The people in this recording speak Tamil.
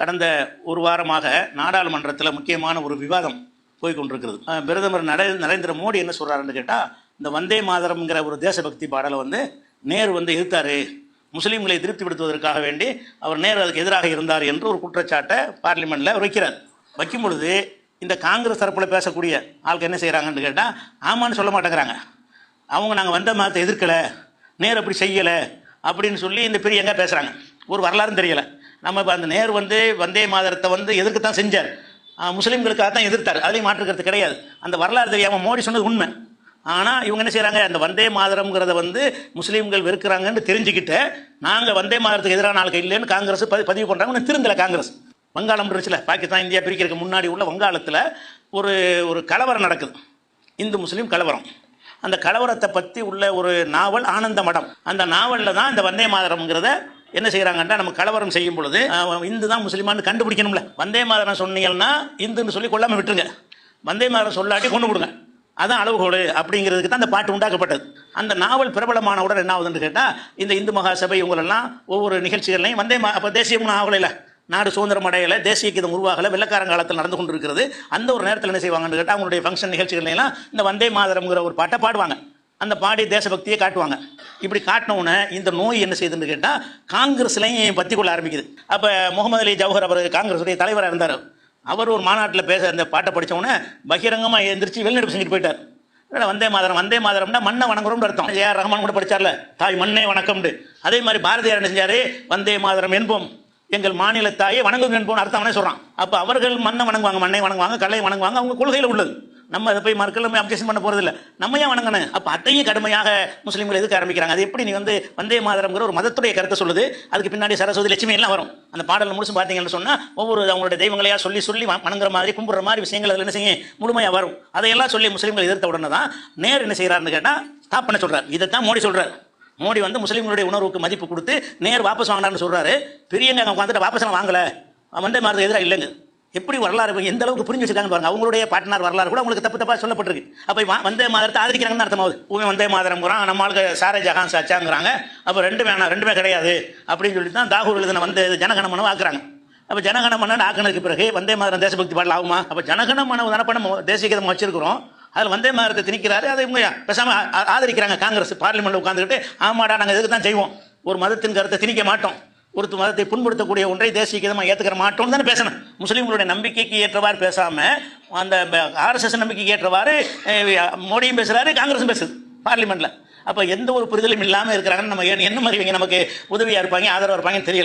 கடந்த ஒரு வாரமாக நாடாளுமன்றத்தில் முக்கியமான ஒரு விவாதம் போய்கொண்டிருக்கிறது. பிரதமர் நரேந்திர மோடி என்ன சொல்கிறாருன்னு கேட்டால், இந்த வந்தே மாதரம்ங்கிற ஒரு தேசபக்தி பாடலை நேரு எதிர்த்தாரு, முஸ்லீம்களை திருப்திப்படுத்துவதற்காக வேண்டி அவர் நேரு அதுக்கு எதிராக இருந்தார் என்று ஒரு குற்றச்சாட்டை பார்லிமெண்ட்டில் வைக்கிறார். வைக்கும் பொழுது இந்த காங்கிரஸ் தரப்பில் பேசக்கூடிய ஆளுக்கு என்ன செய்கிறாங்கன்னு கேட்டால், ஆமான்னு சொல்ல மாட்டேங்கிறாங்க. அவங்க நாங்கள் வந்தே மாதத்தை எதிர்க்கலை, நேரு அப்படி செய்யலை அப்படின்னு சொல்லி இந்த பெரிய எங்கே பேசுகிறாங்க. ஒரு வரலாறும் தெரியலை. நம்ம இப்போ அந்த நேரு வந்தே மாதரத்தை எதிர்க்கத்தான் செஞ்சார், முஸ்லீம்களுக்காக தான் எதிர்த்தார், அதையும் மாற்றுக்கிறது கிடையாது. அந்த வரலாறு தெரியாமல் மோடி சொன்னது உண்மை. ஆனால் இவங்க என்ன செய்கிறாங்க, அந்த வந்தே மாதரம்ங்கிறத முஸ்லீம்கள் வெறுக்கிறாங்கன்னு தெரிஞ்சுக்கிட்டு நாங்கள் வந்தே மாதரத்துக்கு எதிரான ஆளுக்கு இல்லைன்னு காங்கிரஸ் பதிவு பண்ணுறாங்க. திருந்தலை காங்கிரஸ். வங்காளம் இருந்துச்சுல, பாகிஸ்தான் இந்தியா பிரிக்கிறதுக்கு முன்னாடி உள்ள வங்காளத்தில் ஒரு கலவரம் நடக்குது, இந்து முஸ்லீம் கலவரம். அந்த கலவரத்தை பற்றி உள்ள ஒரு நாவல் ஆனந்த மடம். அந்த நாவலில் தான் இந்த வந்தே மாதரம்ங்கிறத என்ன செய்கிறாங்கன்னா, நம்ம கலவரம் செய்யும் பொழுது இந்து தான் முஸ்லீமான்னு கண்டுபிடிக்கணும்ல. வந்தே மாதரம் சொன்னீங்கன்னா இந்துன்னு சொல்லி கொள்ளாமல் விட்டுருங்க, வந்தே மாதரம் சொல்லாட்டி கொண்டு கொடுங்க, அதான் அளவுகோடு அப்படிங்கிறதுக்கு தான் அந்த பாட்டு உண்டாக்கப்பட்டது. அந்த நாவல் பிரபலமான உடனே என்ன ஆகுதுன்னு கேட்டால், இந்த இந்து மகாசபை இவங்களெல்லாம் ஒவ்வொரு நிகழ்ச்சிகள்லையும் அப்போ தேசியம் ஆகலை, நாடு சுதந்திரம் அடையலை, தேசிய கீதம் உருவாகலை, வெள்ளக்காரங்காலத்தில் நடந்து கொண்டு இருக்கிறது. அந்த ஒரு நேரத்தில் என்ன செய்வாங்கன்னு கேட்டால், அவங்களுடைய ஃபங்க்ஷன் நிகழ்ச்சிகள்லாம் இந்த வந்தே மாதரம்ங்கிற ஒரு பாட்டை பாடுவாங்க. அந்த பாடி தேசபக்தியை காட்டுவாங்க. இப்படி காட்டினவுடனே இந்த நோய் என்ன செய்யுதுன்னு கேட்டால், காங்கிரஸ்லையும் பற்றி கொள்ள ஆரம்பிக்குது. அப்போ முகமது அலி ஜவஹர் அவர் காங்கிரஸுடைய தலைவராக இருந்தார். அவர் ஒரு மாநாட்டில் பேச அந்த பாட்டை படித்தவுடனே பகிரங்கமாக எழுந்திரிச்சு வெளிநடப்பு செஞ்சுட்டு போயிட்டார். வந்தே மாதரம்னா மண்ணை வணங்குறோம்னு அர்த்தம். ஏஆர் ரஹ்மான் கூட படித்தார்ல, தாய் மண்ணே வணக்கம்னு. அதே மாதிரி பாரதியார் என்ன செஞ்சார், வந்தே மாதரம் என்போம், எங்கள் மாநில தாயை வணங்குங்க என்போம் அர்த்தம் சொல்கிறான். அப்போ அவர்கள் மண்ணை வணங்குவாங்க, மண்ணை வணங்குவாங்க, கல்லை வணங்குவாங்க, அவங்க கொள்கையில் உள்ளது. நம்ம அதை போய் மறுக்கல அப்ஜெக்ஷன் பண்ண போகிறதில்ல, நம்ம ஏன் வணங்கணும். அப்போ அதையும் கடுமையாக முஸ்லீம்கள் எதுக்க ஆரம்பிக்கிறாங்க. அது எப்படி நீ வந்தே மாதரம்ங்கிற ஒரு மதத்துடைய கருத்தை சொல்லுது, அதுக்கு பின்னாடி சரஸ்வதி லட்சுமி எல்லாம் வரும். அந்த பாடலில் முழுசும் பார்த்தீங்கன்னு சொன்னால் ஒவ்வொரு அவங்களுடைய தெய்வங்களையா சொல்லி வணங்குற மாதிரி கும்பிட்ற மாதிரி விஷயங்கள் அதில் என்ன செய்யும் முழுமையாக வரும். அதையெல்லாம் சொல்லி முஸ்லீம்கள் எதிர்த்த உடனே தான் நேரு என்ன செய்கிறாருன்னு கேட்டால் ஸ்டாப் பண்ண சொல்கிறார். இதைத்தான் மோடி சொல்கிறார். மோடி முஸ்லீம்களுடைய உணர்வுக்கு மதிப்பு கொடுத்து நேரு வாபஸ் வாங்கினார்னு சொல்கிறாரு. பெரியங்க அவங்க வந்துட்டு வாபஸ்லாம் வாங்கலை, வந்தே மாதரத்துக்கு எதிராக இல்லைங்க. எப்படி வரலாறு எந்த அளவுக்கு புரிஞ்சு வச்சுருக்காங்க பாருங்க. அவங்களுடைய பாட்னார் வரலாறு கூட உங்களுக்கு தப்பாக சொல்லப்பட்டிருக்கு. அப்போ வந்தே மாதரத்தை ஆதரிக்கிறாங்கன்னு அர்த்தமாகுது. வந்தே மாதரம்ங்கிறான், நம்மளுக்கு சாரே ஜஹான் சாச்சாங்கிறாங்க. அப்போ ரெண்டுமே கிடையாது அப்படின்னு சொல்லி தான் தாகூர் எழுதின ஜனகணமனம் ஆக்குறாங்க. அப்போ ஜனகணமனன் ஆக்கினதுக்கு பிறகு வந்தே மாதரம் தேசபக்தி பாடல் ஆகுமா? அப்போ ஜனகணமன தனப்பணம் தேசிய கீதம் வச்சிருக்கிறோம், அதில் வந்தே மாதரத்தை திணிக்கிறாரு. அதை இவங்க பேசாமல் ஆதரிக்கிறாங்க. காங்கிரஸ் பார்லிமெண்ட்டில் உட்காந்துக்கிட்டு ஆமாடா நாங்கள் எதுக்கு தான் செய்வோம், ஒரு மதத்தின் கருத்தை திணிக்க மாட்டோம், ஒரு மதத்தை புண்படுத்தக்கூடிய ஒன்றை தேசிய கீதமாக ஏற்றுக்கிற மாட்டோம்னு தானே பேசணும். முஸ்லீம்களுடைய நம்பிக்கைக்கு ஏற்றவாறு பேசாமல் அந்த ஆர்எஸ்எஸ் நம்பிக்கைக்கு ஏற்றவாறு மோடியும் பேசுகிறாரு, காங்கிரஸும் பேசுது பார்லிமெண்ட்டில். அப்போ எந்த ஒரு புரிதலும் இல்லாமல் இருக்கிறாங்கன்னு நம்ம என்ன மாதிரி நமக்கு உதவியாக இருப்பாங்க, ஆதரவாக இருப்பாங்கன்னு தெரியல.